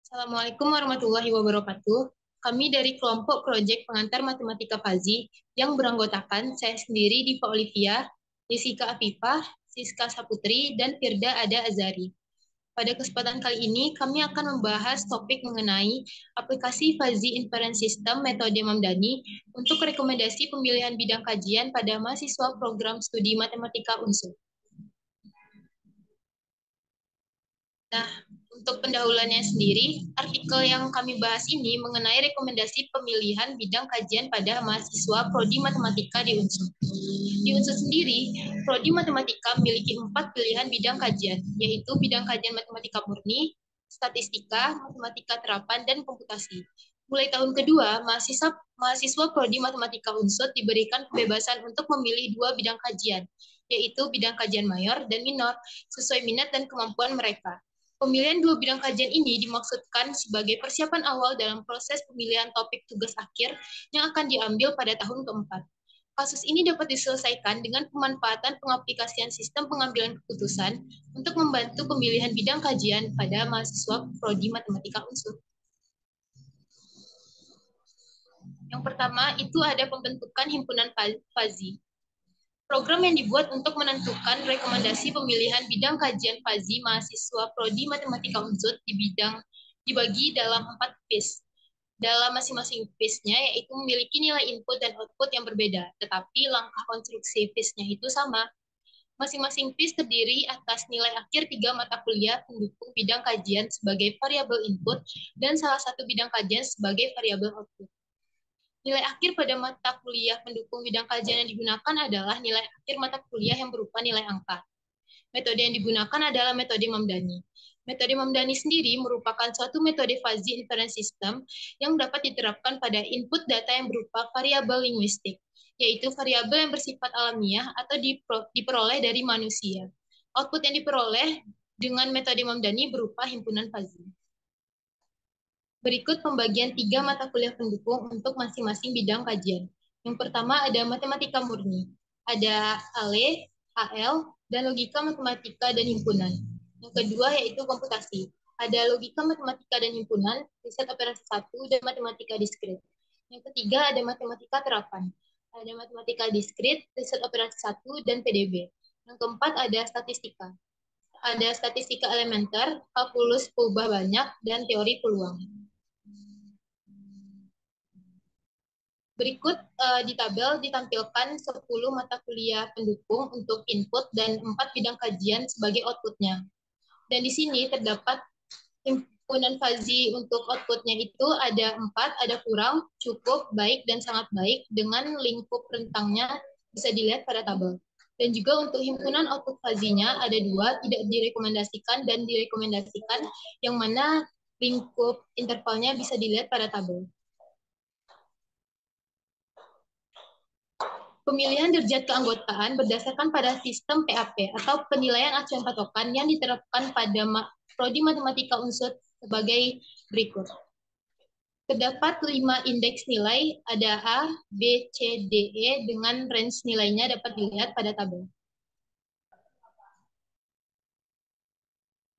Assalamualaikum warahmatullahi wabarakatuh. Kami dari kelompok proyek pengantar matematika Fazi yang beranggotakan saya sendiri Diva Olivia, Jessica Afifah, Siska Saputri, dan Firda Ada Azari. Pada kesempatan kali ini, kami akan membahas topik mengenai aplikasi Fazi Inference System metode Mamdani untuk rekomendasi pemilihan bidang kajian pada mahasiswa program studi matematika UNSUR. Nah, untuk pendahuluannya sendiri, artikel yang kami bahas ini mengenai rekomendasi pemilihan bidang kajian pada mahasiswa Prodi Matematika di UNSUR. Di UNSUR sendiri, Prodi Matematika memiliki 4 pilihan bidang kajian, yaitu bidang kajian matematika murni, statistika, matematika terapan, dan komputasi. Mulai tahun kedua, mahasiswa Prodi Matematika UNSUR diberikan kebebasan untuk memilih 2 bidang kajian, yaitu bidang kajian mayor dan minor, sesuai minat dan kemampuan mereka. Pemilihan 2 bidang kajian ini dimaksudkan sebagai persiapan awal dalam proses pemilihan topik tugas akhir yang akan diambil pada tahun keempat. Kasus ini dapat diselesaikan dengan pemanfaatan pengaplikasian sistem pengambilan keputusan untuk membantu pemilihan bidang kajian pada mahasiswa Prodi Matematika UNSUR. Yang pertama, itu ada pembentukan himpunan FAZI. Program yang dibuat untuk menentukan rekomendasi pemilihan bidang kajian FAZI mahasiswa Prodi Matematika UNSUR dibagi dalam 4 phase. Dalam masing-masing phase-nya yaitu memiliki nilai input dan output yang berbeda, tetapi langkah konstruksi phase-nya itu sama. Masing-masing phase terdiri atas nilai akhir 3 mata kuliah pendukung bidang kajian sebagai variabel input dan salah satu bidang kajian sebagai variabel output. Nilai akhir pada mata kuliah pendukung bidang kajian yang digunakan adalah nilai akhir mata kuliah yang berupa nilai angka. Metode yang digunakan adalah metode Mamdani. Metode Mamdani sendiri merupakan suatu metode fuzzy inference system yang dapat diterapkan pada input data yang berupa variabel linguistik, yaitu variabel yang bersifat alamiah atau diperoleh dari manusia. Output yang diperoleh dengan metode Mamdani berupa himpunan fuzzy. Berikut pembagian 3 mata kuliah pendukung untuk masing-masing bidang kajian. Yang pertama ada matematika murni. Ada ALE, AL, dan logika matematika dan himpunan. Yang kedua yaitu komputasi. Ada logika matematika dan himpunan, riset operasi 1, dan matematika diskrit. Yang ketiga ada matematika terapan. Ada matematika diskrit, riset operasi 1, dan PDB. Yang keempat ada statistika. Ada statistika elementer, kalkulus perubahan banyak, dan teori peluang. Berikut di tabel ditampilkan 10 mata kuliah pendukung untuk input dan 4 bidang kajian sebagai outputnya. Dan di sini terdapat himpunan Fazi untuk outputnya itu ada 4, ada kurang, cukup, baik, dan sangat baik dengan lingkup rentangnya bisa dilihat pada tabel. Dan juga untuk himpunan output Fazinya ada 2, tidak direkomendasikan dan direkomendasikan, yang mana lingkup intervalnya bisa dilihat pada tabel. Pemilihan derajat keanggotaan berdasarkan pada sistem PAP atau penilaian acuan patokan yang diterapkan pada Prodi Matematika UNSUR sebagai berikut. Terdapat 5 indeks nilai, ada A, B, C, D, E, dengan range nilainya dapat dilihat pada tabel.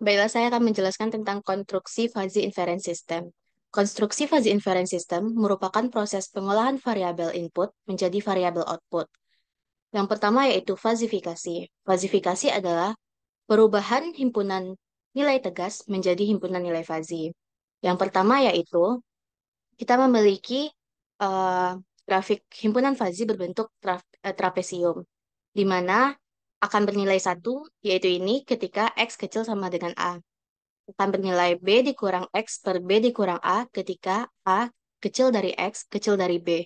Baiklah, saya akan menjelaskan tentang konstruksi fuzzy inference system. Konstruksi fuzzy inference system merupakan proses pengolahan variabel input menjadi variabel output. Yang pertama yaitu fazifikasi. Fazifikasi adalah perubahan himpunan nilai tegas menjadi himpunan nilai fuzzy. Yang pertama yaitu kita memiliki grafik himpunan fuzzy berbentuk trapesium, di mana akan bernilai 1, yaitu ini ketika X kecil sama dengan A. Akan bernilai B dikurang X per B dikurang A ketika A kecil dari X kecil dari B.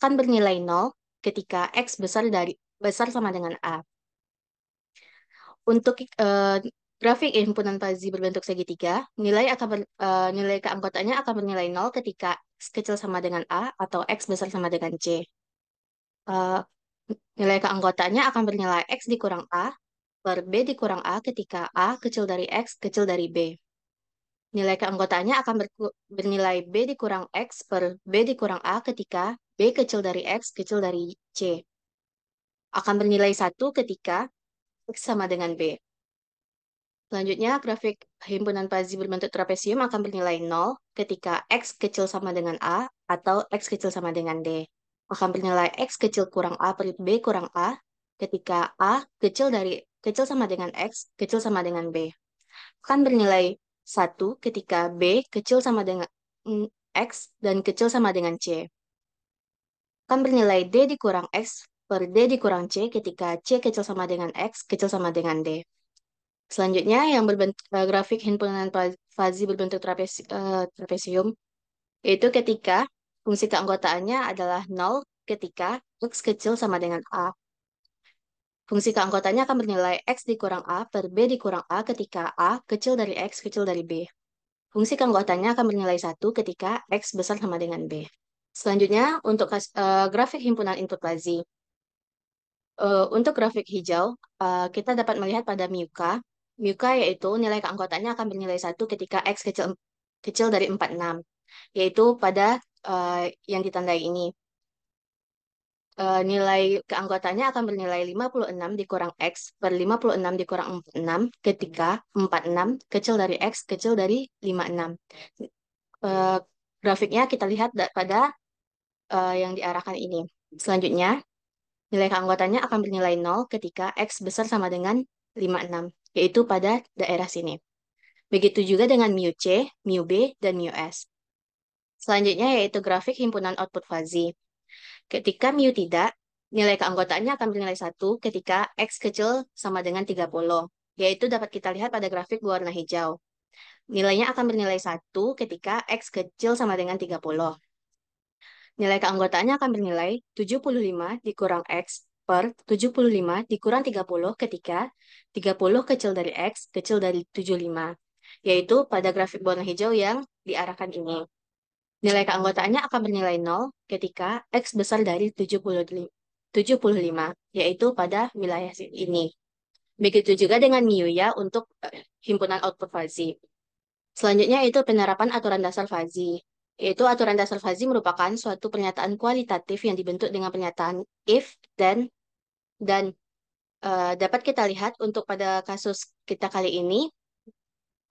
Akan bernilai 0 ketika X besar sama dengan A. Untuk grafik himpunan Fuzzy berbentuk segitiga, nilai keanggotaannya akan bernilai 0 ketika X kecil sama dengan A atau X besar sama dengan C. Nilai keanggotaannya akan bernilai X dikurang A per B dikurang A ketika A kecil dari X kecil dari B. Nilai keanggotaannya akan bernilai B dikurang X per B dikurang A ketika B kecil dari X kecil dari C. Akan bernilai 1 ketika X sama dengan B. Selanjutnya, grafik himpunan Fuzzy berbentuk trapesium akan bernilai 0 ketika X kecil sama dengan A atau X kecil sama dengan D. Akan bernilai X kecil kurang A per B kurang A ketika A kecil sama dengan X kecil sama dengan B. Akan bernilai 1 ketika B kecil sama dengan X dan kecil sama dengan C. Akan bernilai D dikurang X per D dikurang C ketika C kecil sama dengan X kecil sama dengan D. Selanjutnya, yang berbentuk grafik himpunan Fuzzy berbentuk trapesium, yaitu ketika fungsi keanggotaannya adalah 0 ketika X kecil sama dengan A. Fungsi keanggotaannya akan bernilai X dikurang A per B dikurang A ketika A kecil dari X kecil dari B. Fungsi keanggotaannya akan bernilai 1 ketika X besar sama dengan B. Selanjutnya, untuk grafik himpunan input Fuzzy. Untuk grafik hijau, kita dapat melihat pada Muka. Muka yaitu nilai keanggotaannya akan bernilai 1 ketika X kecil dari 46, yaitu pada yang ditandai ini. Nilai keanggotaannya akan bernilai 56 dikurang X per 56 dikurang 46 ketika 46 kecil dari X kecil dari 56. Eh, Grafiknya kita lihat pada yang diarahkan ini. Selanjutnya, nilai keanggotaannya akan bernilai 0 ketika X besar sama dengan 56, yaitu pada daerah sini. Begitu juga dengan mu C, mu B, dan mu S. Selanjutnya yaitu grafik himpunan output fuzzy. Ketika mu tidak, nilai keanggotaannya akan bernilai 1 ketika X kecil sama dengan 30, yaitu dapat kita lihat pada grafik berwarna hijau. Nilainya akan bernilai 1 ketika X kecil sama dengan 30. Nilai keanggotaannya akan bernilai 75 dikurang X per 75 dikurang 30 ketika 30 kecil dari X kecil dari 75, yaitu pada grafik warna hijau yang diarahkan ini. Nilai keanggotaannya akan bernilai 0 ketika X besar dari 75, yaitu pada wilayah ini. Begitu juga dengan mu ya untuk himpunan output fuzzy. Selanjutnya itu penerapan aturan dasar fuzzy. Yaitu aturan dasar fuzzy merupakan suatu pernyataan kualitatif yang dibentuk dengan pernyataan if, dan dapat kita lihat untuk pada kasus kita kali ini,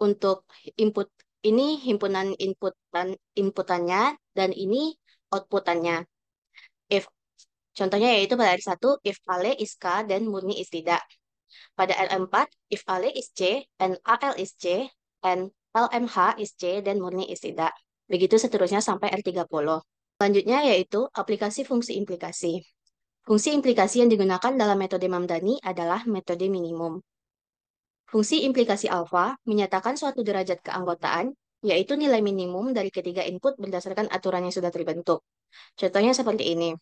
untuk input ini himpunan inputannya dan ini outputannya. If contohnya yaitu pada R1 if Ale is K dan murni is tidak. Pada L4 if Ale is C and AL is C and LMH is C dan murni is tidak. Begitu seterusnya sampai R30. Selanjutnya yaitu aplikasi fungsi implikasi. Fungsi implikasi yang digunakan dalam metode Mamdani adalah metode minimum. Fungsi implikasi alfa menyatakan suatu derajat keanggotaan, yaitu nilai minimum dari ketiga input berdasarkan aturan yang sudah terbentuk. Contohnya seperti ini.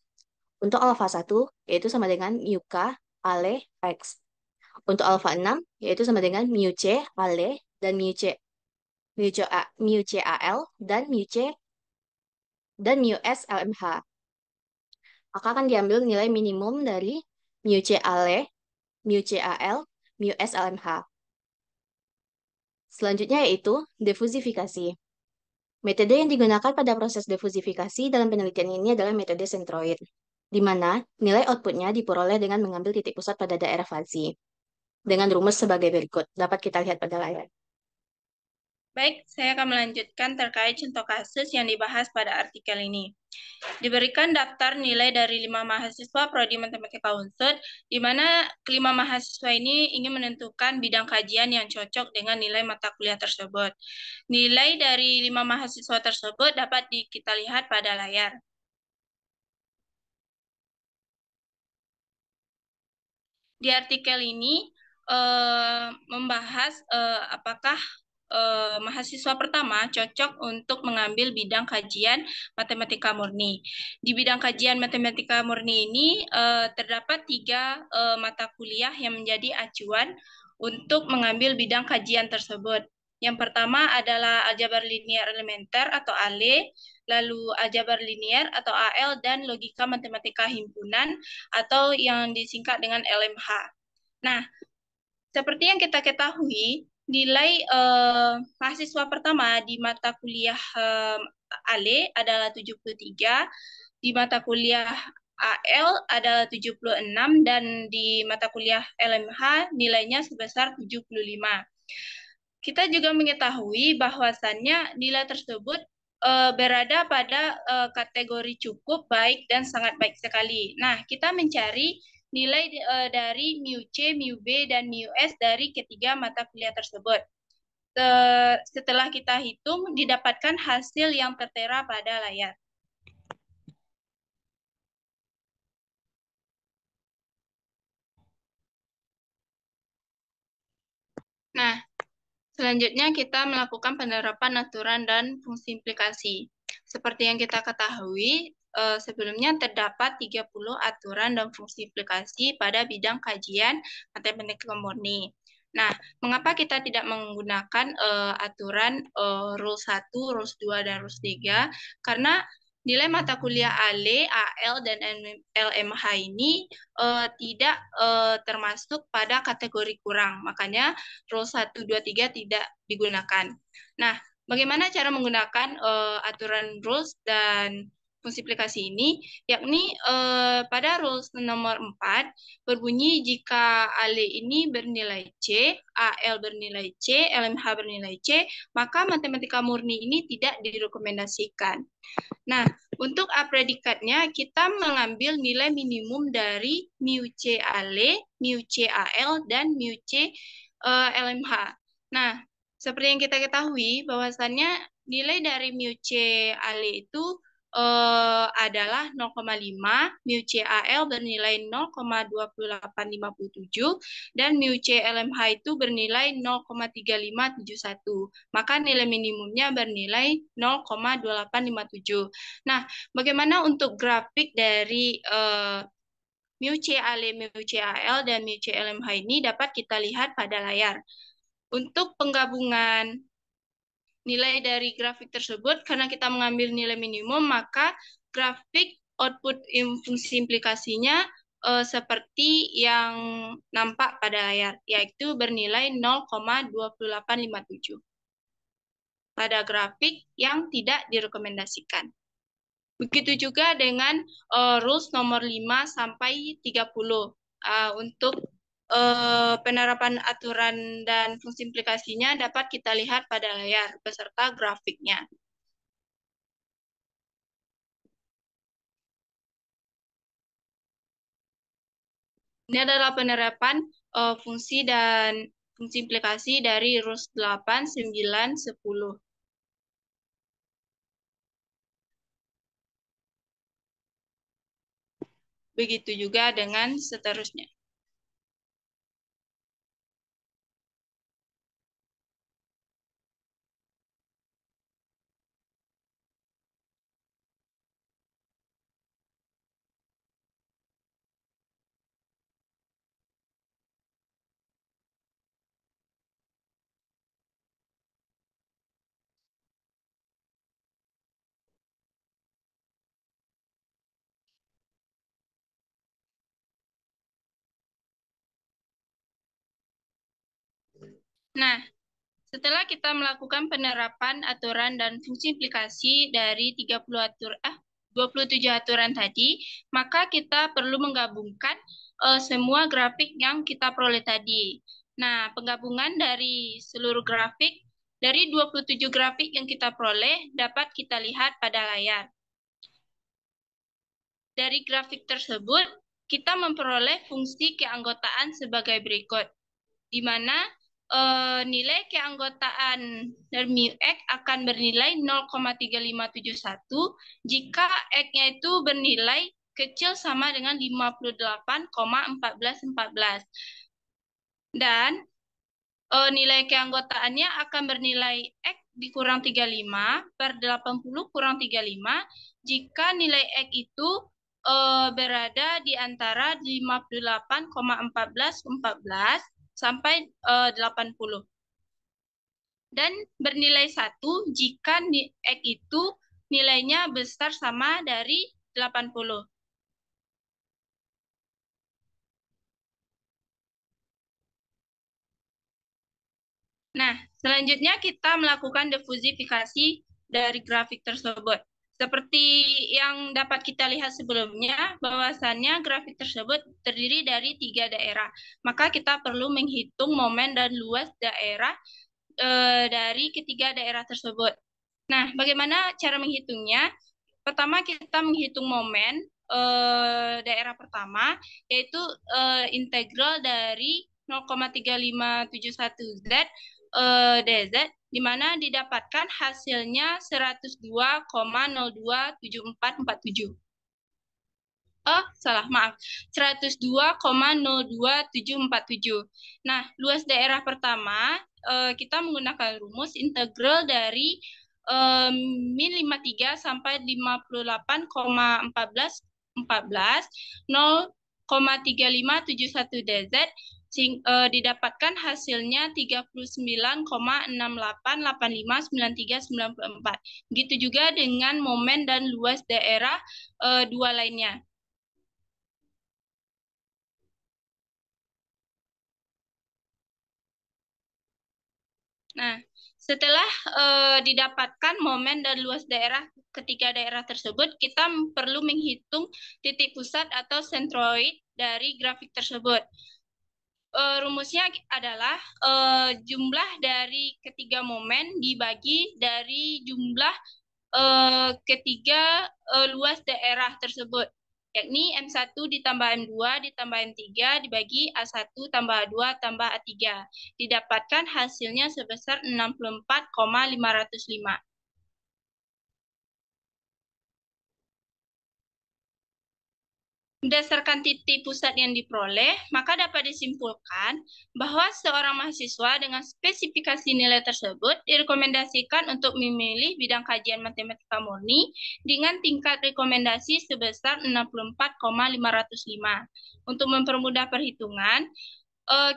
Untuk alfa 1, yaitu sama dengan mu k ale x. Untuk alfa 6, yaitu sama dengan mu c ale dan mu c al dan mu s lmh. Maka akan diambil nilai minimum dari mu c ale, mu c al, mu s lmh. Selanjutnya yaitu difusifikasi. Metode yang digunakan pada proses difusifikasi dalam penelitian ini adalah metode sentroid, di mana nilai outputnya diperoleh dengan mengambil titik pusat pada daerah fuzzy. Dengan rumus sebagai berikut, dapat kita lihat pada layar. Baik, saya akan melanjutkan terkait contoh kasus yang dibahas pada artikel ini. Diberikan daftar nilai dari 5 mahasiswa Prodi Matematika Unsur, di mana kelima mahasiswa ini ingin menentukan bidang kajian yang cocok dengan nilai mata kuliah tersebut. Nilai dari 5 mahasiswa tersebut dapat kita lihat pada layar. Di artikel ini membahas apakah mahasiswa pertama cocok untuk mengambil bidang kajian matematika murni. Di bidang kajian matematika murni ini terdapat 3 mata kuliah yang menjadi acuan untuk mengambil bidang kajian tersebut. Yang pertama adalah aljabar linier elementer atau ALE, lalu aljabar linier atau AL, dan logika matematika himpunan atau yang disingkat dengan LMH. Nah, seperti yang kita ketahui, nilai mahasiswa pertama di mata kuliah ALE adalah 73, di mata kuliah AL adalah 76, dan di mata kuliah LMH nilainya sebesar 75. Kita juga mengetahui bahwasannya nilai tersebut berada pada kategori cukup baik dan sangat baik sekali. Nah, kita mencari nilai dari mu C, mu B, dan mu S dari ketiga mata kuliah tersebut. Setelah kita hitung, didapatkan hasil yang tertera pada layar. Nah, selanjutnya kita melakukan penerapan aturan dan fungsi implikasi. Seperti yang kita ketahui, sebelumnya terdapat 30 aturan dan fungsi implikasi pada bidang kajian matematika murni. Nah, mengapa kita tidak menggunakan aturan Rule 1, Rule 2, dan Rule 3? Karena nilai mata kuliah AL, AL, dan LMH ini tidak termasuk pada kategori kurang. Makanya Rule 1, 2, 3 tidak digunakan. Nah, bagaimana cara menggunakan aturan rules dan fungsi aplikasi ini? Yakni pada rules nomor 4 berbunyi jika AL ini bernilai C, AL bernilai C, LMH bernilai C, maka matematika murni ini tidak direkomendasikan. Nah, untuk A predikatnya, kita mengambil nilai minimum dari mu C AL, mu C AL, dan mu C LMH. Nah, seperti yang kita ketahui, bahwasannya nilai dari mu C AL itu adalah 0,5, mu C AL bernilai 0,2857, dan mu C LMH itu bernilai 0,3571. Maka nilai minimumnya bernilai 0,2857. Nah, bagaimana untuk grafik dari mu C AL, mu C AL, dan mu C LMH ini dapat kita lihat pada layar. Untuk penggabungan nilai dari grafik tersebut, karena kita mengambil nilai minimum, maka grafik output fungsi implikasinya seperti yang nampak pada layar, yaitu bernilai 0,2857 pada grafik yang tidak direkomendasikan. Begitu juga dengan rules nomor 5 sampai 30 untuk penerapan aturan dan fungsi implikasinya dapat kita lihat pada layar beserta grafiknya. Ini adalah penerapan fungsi dan fungsi implikasi dari rules 8, 9, 10. Begitu juga dengan seterusnya. Nah, setelah kita melakukan penerapan aturan dan fungsi implikasi dari 27 aturan tadi, maka kita perlu menggabungkan semua grafik yang kita peroleh tadi. Nah, penggabungan dari seluruh grafik, dari 27 grafik yang kita peroleh, dapat kita lihat pada layar. Dari grafik tersebut, kita memperoleh fungsi keanggotaan sebagai berikut, di mana nilai keanggotaan dari mu X akan bernilai 0,3571 jika X-nya itu bernilai kecil sama dengan 58,1414. Dan nilai keanggotaannya akan bernilai X dikurang 35 per 80 kurang 35 jika nilai X itu berada di antara 58,1414 sampai 80. Dan bernilai 1 jika X itu nilainya besar sama dari 80. Nah, selanjutnya kita melakukan difusifikasi dari grafik tersebut. Seperti yang dapat kita lihat sebelumnya, bahwasannya grafik tersebut terdiri dari 3 daerah. Maka kita perlu menghitung momen dan luas daerah dari ketiga daerah tersebut. Nah, bagaimana cara menghitungnya? Pertama, kita menghitung momen daerah pertama, yaitu integral dari 0,3571 Z dz, di mana didapatkan hasilnya 102,027447. Salah, maaf. 102,02747. Nah, luas daerah pertama, kita menggunakan rumus integral dari min 53 sampai 58,14 0,3571 dz, didapatkan hasilnya 39,68859394. Begitu juga dengan momen dan luas daerah dua lainnya. Nah, setelah didapatkan momen dan luas daerah ketiga daerah tersebut, kita perlu menghitung titik pusat atau sentroid dari grafik tersebut. Rumusnya adalah jumlah dari ketiga momen dibagi dari jumlah ketiga luas daerah tersebut, yakni M1 ditambah M2 ditambah M3 dibagi A1 tambah A2 tambah A3. Didapatkan hasilnya sebesar 64,505. Berdasarkan titik pusat yang diperoleh, maka dapat disimpulkan bahwa seorang mahasiswa dengan spesifikasi nilai tersebut direkomendasikan untuk memilih bidang kajian matematika murni dengan tingkat rekomendasi sebesar 64,505. Untuk mempermudah perhitungan,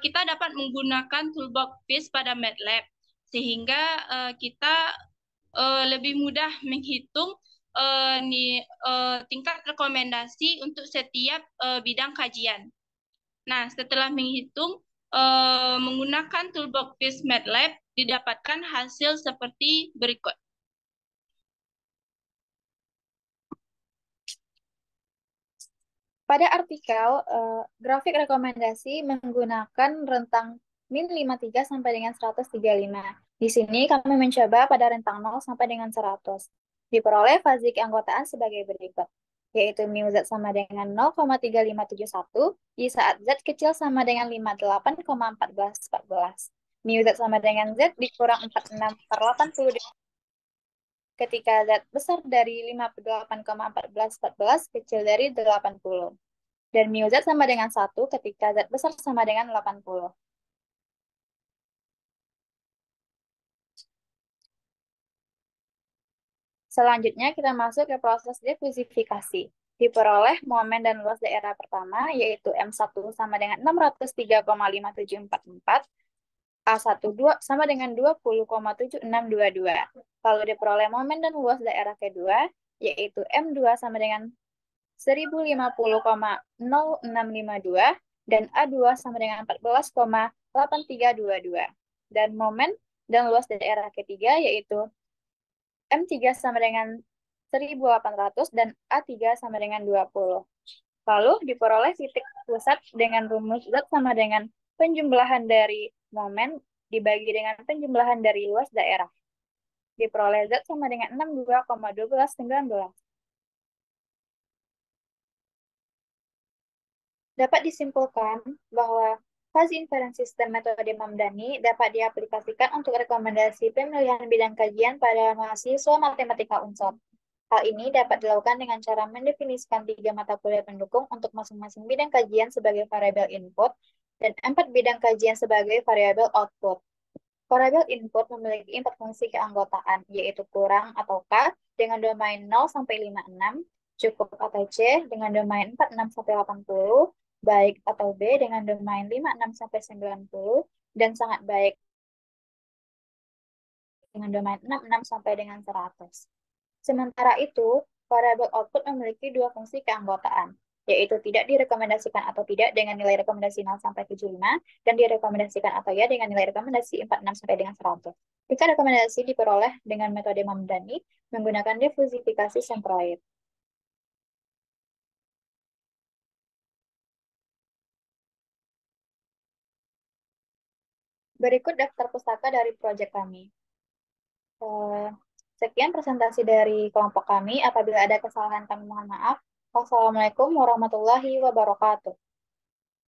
kita dapat menggunakan toolbox FIS pada MATLAB, sehingga kita lebih mudah menghitung tingkat rekomendasi untuk setiap bidang kajian. Nah, setelah menghitung menggunakan toolbox FIS MATLAB, didapatkan hasil seperti berikut. Pada artikel, grafik rekomendasi menggunakan rentang min 53 sampai dengan 135. Di sini kami mencoba pada rentang 0 sampai dengan 100. Diperoleh fazi keanggotaan sebagai berikut, yaitu mu Z sama dengan 0,3571 di saat Z kecil sama dengan 58,1414. Mu Z sama dengan Z dikurang 46/80 ketika Z besar dari 58,1414 kecil dari 80. Dan mu Z sama dengan 1 ketika Z besar sama dengan 80. Selanjutnya kita masuk ke proses difusifikasi. Diperoleh momen dan luas daerah pertama, yaitu M1 sama dengan 603,5744, A1 sama dengan 20,7622. Lalu diperoleh momen dan luas daerah kedua, yaitu M2 sama dengan 1050,0652 dan A2 sama dengan 14,8322. Dan momen dan luas daerah ketiga yaitu M3 sama dengan 1800 dan A3 sama dengan 20. Lalu diperoleh titik pusat dengan rumus Z sama dengan penjumlahan dari momen dibagi dengan penjumlahan dari luas daerah. Diperoleh Z sama dengan 62,1219. Dapat disimpulkan bahwa fuzzy inference system metode Mamdani dapat diaplikasikan untuk rekomendasi pemilihan bidang kajian pada mahasiswa matematika Unsur. Hal ini dapat dilakukan dengan cara mendefinisikan 3 mata kuliah pendukung untuk masing-masing bidang kajian sebagai variabel input dan 4 bidang kajian sebagai variabel output. Variabel input memiliki 4 fungsi keanggotaan, yaitu kurang atau K dengan domain 0 sampai 56, cukup atau C dengan domain 46 sampai 80, baik atau B dengan domain 56 sampai 90, dan sangat baik dengan domain 66 sampai dengan 100. Sementara itu, variabel output memiliki 2 fungsi keanggotaan, yaitu tidak direkomendasikan atau tidak dengan nilai rekomendasi 0 sampai 75, dan direkomendasikan atau ya dengan nilai rekomendasi 46 sampai dengan 100. Jika rekomendasi diperoleh dengan metode Mamdani menggunakan difusifikasi sentroid. Berikut daftar pustaka dari proyek kami. Sekian presentasi dari kelompok kami. Apabila ada kesalahan kami mohon maaf. Wassalamualaikum warahmatullahi wabarakatuh.